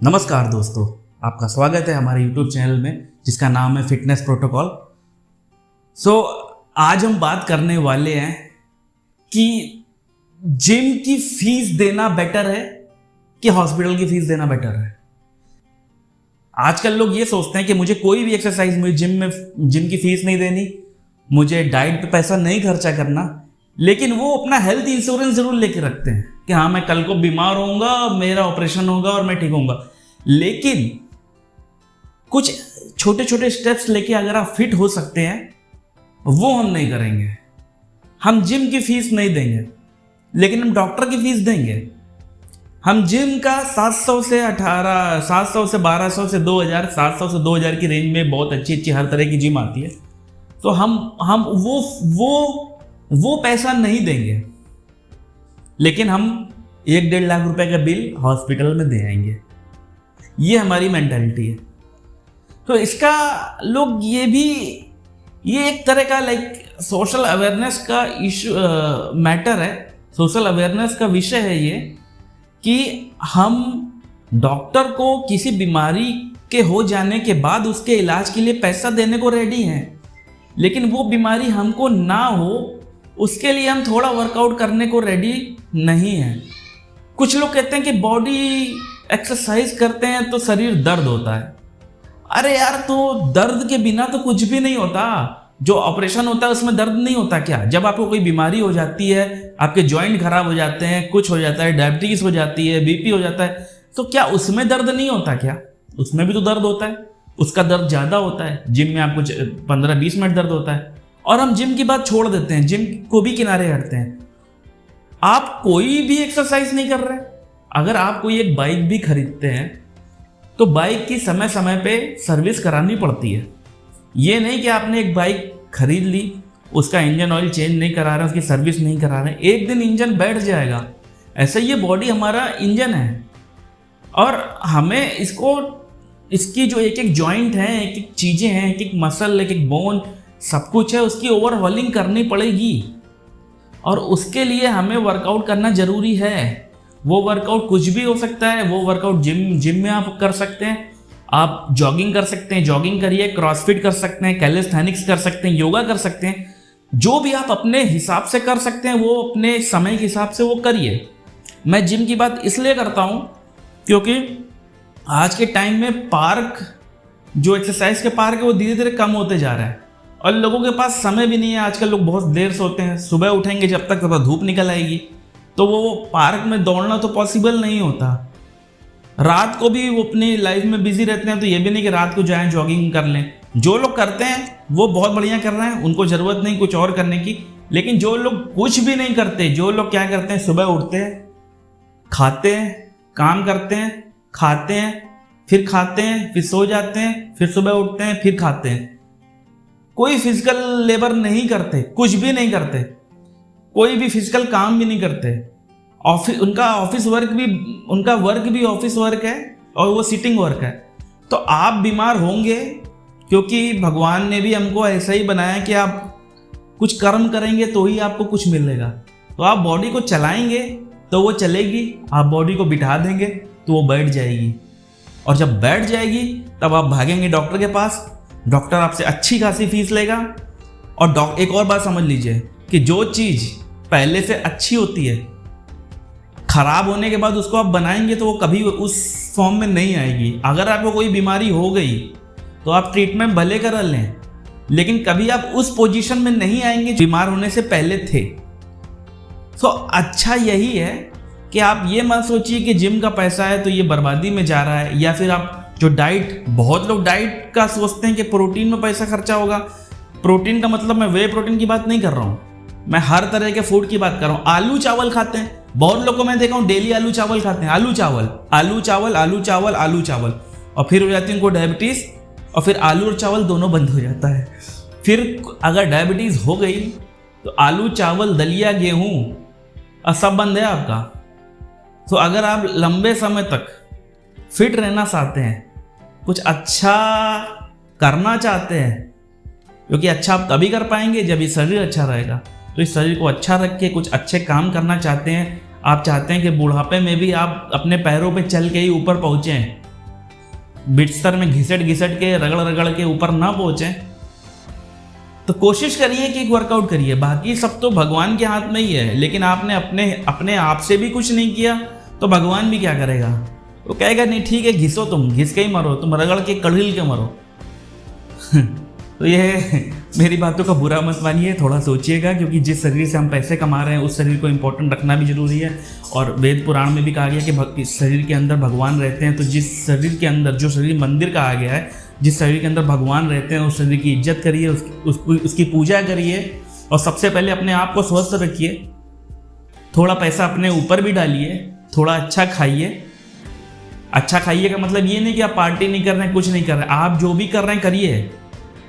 नमस्कार दोस्तों, आपका स्वागत है हमारे YouTube चैनल में जिसका नाम है फिटनेस प्रोटोकॉल। आज हम बात करने वाले हैं कि जिम की फीस देना बेटर है कि हॉस्पिटल की फीस देना बेटर है। आजकल लोग ये सोचते हैं कि मुझे कोई भी एक्सरसाइज, मुझे जिम की फीस नहीं देनी, मुझे डाइट पे पैसा नहीं खर्चा करना, लेकिन वो अपना हेल्थ इंश्योरेंस जरूर लेके रखते हैं कि हाँ मैं कल को बीमार होऊंगा, मेरा ऑपरेशन होगा और मैं ठीक होऊंगा। लेकिन कुछ छोटे छोटे स्टेप्स लेके अगर आप फिट हो सकते हैं वो हम नहीं करेंगे। हम जिम की फीस नहीं देंगे, लेकिन हम डॉक्टर की फीस देंगे। हम जिम का 700 से 1200 से 2000, 700 से 2000 की रेंज में बहुत अच्छी हर तरह की जिम आती है, तो हम वो पैसा नहीं देंगे, लेकिन हम 1-1.5 लाख रुपए का बिल हॉस्पिटल में दे आएंगे। ये हमारी मेंटालिटी है। तो इसका लोग ये एक तरह का सोशल अवेयरनेस का इशू मैटर है, सोशल अवेयरनेस का विषय है ये कि हम डॉक्टर को किसी बीमारी के हो जाने के बाद उसके इलाज के लिए पैसा देने को रेडी हैं, लेकिन वो बीमारी हमको ना हो उसके लिए हम थोड़ा वर्कआउट करने को रेडी नहीं हैं। कुछ लोग कहते हैं कि बॉडी एक्सरसाइज करते हैं तो शरीर दर्द होता है। अरे यार, तो दर्द के बिना तो कुछ भी नहीं होता। जो ऑपरेशन होता है उसमें दर्द नहीं होता क्या? जब आपको कोई बीमारी हो जाती है, आपके जॉइंट खराब हो जाते हैं, कुछ हो जाता है, डायबिटीज हो जाती है, बीपी हो जाता है, तो क्या उसमें दर्द नहीं होता क्या? उसमें भी तो दर्द होता है, उसका दर्द ज़्यादा होता है। जिम में आपको 15-20 मिनट दर्द होता है, और हम जिम की बात छोड़ देते हैं, जिम को भी किनारे हटते हैं। आप कोई भी एक्सरसाइज नहीं कर रहे। अगर आप कोई एक बाइक भी खरीदते हैं तो बाइक की समय समय पे सर्विस करानी पड़ती है। ये नहीं कि आपने एक बाइक खरीद ली, उसका इंजन ऑयल चेंज नहीं करा रहे, उसकी सर्विस नहीं करा रहे, एक दिन इंजन बैठ जाएगा। ऐसे ये बॉडी हमारा इंजन है, और हमें इसकी जो एक एक जॉइंट है, एक एक चीज़ें हैं, एक एक मसल, एक एक बोन, सब कुछ है, उसकी ओवरहॉलिंग करनी पड़ेगी। और उसके लिए हमें वर्कआउट करना जरूरी है। वो वर्कआउट कुछ भी हो सकता है। वो वर्कआउट जिम में आप कर सकते हैं, आप जॉगिंग कर सकते हैं, जॉगिंग करिए, क्रॉसफिट कर सकते हैं, कैलिस्थेनिक्स कर सकते हैं, योगा कर सकते हैं। जो भी आप अपने हिसाब से कर सकते हैं वो अपने समय के हिसाब से वो करिए। मैं जिम की बात इसलिए करता हूँ क्योंकि आज के टाइम में पार्क, जो एक्सरसाइज के पार्क है, वो धीरे धीरे कम होते जा रहा है, और लोगों के पास समय भी नहीं है। आजकल लोग बहुत देर सोते हैं, सुबह उठेंगे जब तक धूप निकल आएगी, तो वो पार्क में दौड़ना तो पॉसिबल नहीं होता। रात को भी वो अपनी लाइफ में बिजी रहते हैं, तो ये भी नहीं कि रात को जाएं जॉगिंग कर लें। जो लोग करते हैं वो बहुत बढ़िया कर रहे हैं, उनको ज़रूरत नहीं कुछ और करने की। लेकिन जो लोग कुछ भी नहीं करते, जो लोग क्या करते हैं, सुबह उठते हैं, खाते हैं, काम करते हैं, खाते हैं, फिर खाते हैं, फिर सो जाते हैं, फिर सुबह उठते हैं, फिर खाते हैं, कोई फिजिकल लेबर नहीं करते, कुछ भी नहीं करते, कोई भी फिजिकल काम भी नहीं करते। उनका वर्क भी ऑफिस वर्क है, और वो सिटिंग वर्क है। तो आप बीमार होंगे क्योंकि भगवान ने भी हमको ऐसा ही बनाया कि आप कुछ कर्म करेंगे तो ही आपको कुछ मिलेगा। तो आप बॉडी को चलाएंगे तो वो चलेगी, आप बॉडी को बिठा देंगे तो वो बैठ जाएगी, और जब बैठ जाएगी तब आप भागेंगे डॉक्टर के पास। डॉक्टर आपसे अच्छी खासी फीस लेगा। और एक और बात समझ लीजिए कि जो चीज़ पहले से अच्छी होती है, खराब होने के बाद उसको आप बनाएंगे तो वो कभी उस फॉर्म में नहीं आएगी। अगर आपको कोई बीमारी हो गई तो आप ट्रीटमेंट भले करा लें, लेकिन कभी आप उस पोजीशन में नहीं आएंगे बीमार होने से पहले थे। तो अच्छा यही है कि आप ये मत सोचिए कि जिम का पैसा है तो ये बर्बादी में जा रहा है, या फिर आप जो डाइट, बहुत लोग डाइट का सोचते हैं कि प्रोटीन में पैसा खर्चा होगा। प्रोटीन का मतलब मैं वे प्रोटीन की बात नहीं कर रहा हूँ, मैं हर तरह के फूड की बात कर रहा हूँ। आलू चावल खाते हैं, बहुत लोगों को मैं देखा हूँ डेली आलू चावल खाते हैं, आलू चावल, आलू चावल, आलू चावल, आलू चावल, और फिर हो जाती है उनको डायबिटीज़, और फिर आलू और चावल दोनों बंद हो जाता है। फिर अगर डायबिटीज़ हो गई तो आलू चावल, दलिया, गेहूँ सब बंद है आपका। तो अगर आप लंबे समय तक फिट रहना चाहते हैं, कुछ अच्छा करना चाहते हैं, क्योंकि अच्छा आप तभी कर पाएंगे जब ये शरीर अच्छा रहेगा। तो इस शरीर को अच्छा रख के कुछ अच्छे काम करना चाहते हैं, आप चाहते हैं कि बुढ़ापे में भी आप अपने पैरों पे चल के ही ऊपर पहुँचें, बिस्तर में घिसट घिसट के रगड़ रगड़ के ऊपर ना पहुंचे, तो कोशिश करिए कि एक वर्कआउट करिए। बाकी सब तो भगवान के हाथ में ही है, लेकिन आपने अपने अपने आप से भी कुछ नहीं किया तो भगवान भी क्या करेगा? वो कहेगा नहीं ठीक है, घिसो, तुम घिस के ही मरो, तुम रगड़ के कड़िल के मरो। तो ये मेरी बातों का बुरा मत मानिए, थोड़ा सोचिएगा, क्योंकि जिस शरीर से हम पैसे कमा रहे हैं उस शरीर को इम्पोर्टेंट रखना भी जरूरी है। और वेद पुराण में भी कहा गया कि इस शरीर के अंदर भगवान रहते हैं, तो जिस शरीर के अंदर, जो शरीर मंदिर कहा गया है, जिस शरीर के अंदर भगवान रहते हैं उस शरीर की इज्जत करिए, उसकी पूजा करिए, और सबसे पहले अपने आप को स्वस्थ रखिए। थोड़ा पैसा अपने ऊपर भी डालिए, थोड़ा अच्छा खाइए। अच्छा खाइए का मतलब ये नहीं कि आप पार्टी नहीं कर रहे हैं, कुछ नहीं कर रहे हैं, आप जो भी कर रहे हैं करिए,